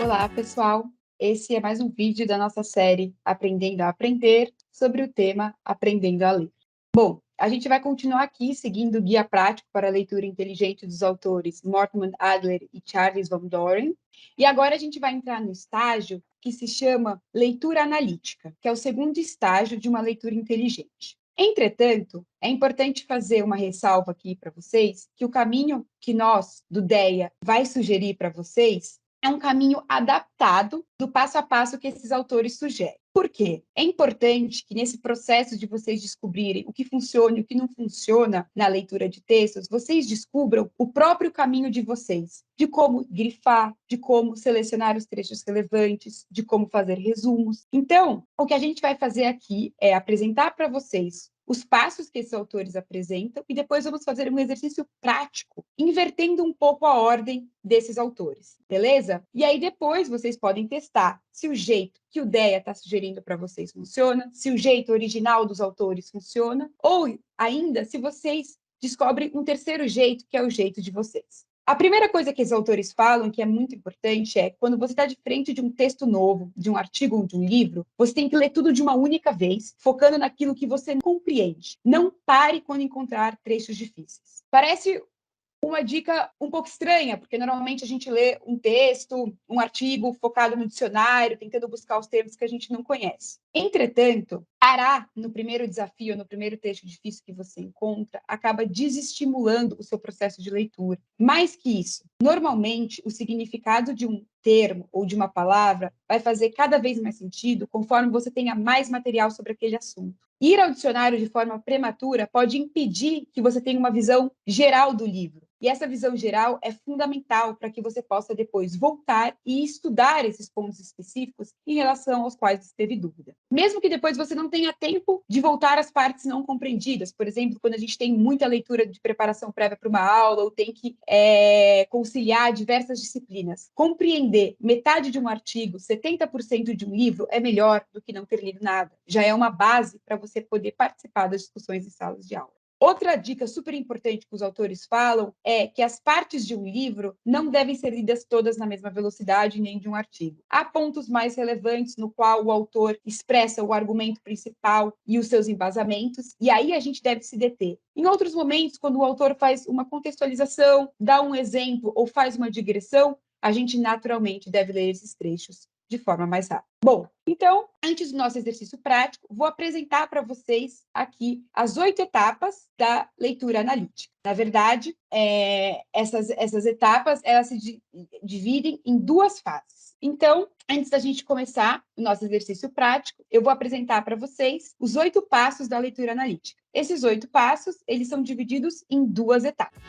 Olá, pessoal! Esse é mais um vídeo da nossa série Aprendendo a Aprender, sobre o tema Aprendendo a Ler. Bom, a gente vai continuar aqui seguindo o guia prático para a leitura inteligente dos autores Mortimer Adler e Charles von Doren. E agora a gente vai entrar no estágio que se chama leitura analítica, que é o segundo estágio de uma leitura inteligente. Entretanto, é importante fazer uma ressalva aqui para vocês, que o caminho que nós, do DEA, vai sugerir para vocês é um caminho adaptado do passo a passo que esses autores sugerem. Por quê? É importante que nesse processo de vocês descobrirem o que funciona e o que não funciona na leitura de textos, vocês descubram o próprio caminho de vocês, de como grifar, de como selecionar os trechos relevantes, de como fazer resumos. Então, o que a gente vai fazer aqui é apresentar para vocês os passos que esses autores apresentam e depois vamos fazer um exercício prático, invertendo um pouco a ordem desses autores, beleza? E aí depois vocês podem testar se o jeito que o DEA está sugerindo para vocês funciona, se o jeito original dos autores funciona, ou ainda se vocês descobrem um terceiro jeito, que é o jeito de vocês. A primeira coisa que esses autores falam, que é muito importante, é quando você está de frente de um texto novo, de um artigo ou de um livro, você tem que ler tudo de uma única vez, focando naquilo que você compreende. Não pare quando encontrar trechos difíceis. Parece uma dica um pouco estranha, porque normalmente a gente lê um texto, um artigo focado no dicionário, tentando buscar os termos que a gente não conhece. Entretanto, parar no primeiro desafio, no primeiro texto difícil que você encontra, acaba desestimulando o seu processo de leitura. Mais que isso, normalmente o significado de um termo ou de uma palavra vai fazer cada vez mais sentido conforme você tenha mais material sobre aquele assunto. Ir ao dicionário de forma prematura pode impedir que você tenha uma visão geral do livro. E essa visão geral é fundamental para que você possa depois voltar e estudar esses pontos específicos em relação aos quais você teve dúvida. Mesmo que depois você não tenha tempo de voltar às partes não compreendidas, por exemplo, quando a gente tem muita leitura de preparação prévia para uma aula ou tem que conciliar diversas disciplinas. Compreender metade de um artigo, 70% de um livro, é melhor do que não ter lido nada. Já é uma base para você poder participar das discussões em salas de aula. Outra dica super importante que os autores falam é que as partes de um livro não devem ser lidas todas na mesma velocidade, nem de um artigo. Há pontos mais relevantes no qual o autor expressa o argumento principal e os seus embasamentos, e aí a gente deve se deter. Em outros momentos, quando o autor faz uma contextualização, dá um exemplo ou faz uma digressão, a gente naturalmente deve ler esses trechos de forma mais rápida. Bom, então, antes do nosso exercício prático, vou apresentar para vocês aqui as 8 etapas da leitura analítica. Na verdade, essas etapas, elas se dividem em 2 fases. Então, antes da gente começar o nosso exercício prático, eu vou apresentar para vocês os 8 passos da leitura analítica. Esses 8 passos, eles são divididos em 2 etapas.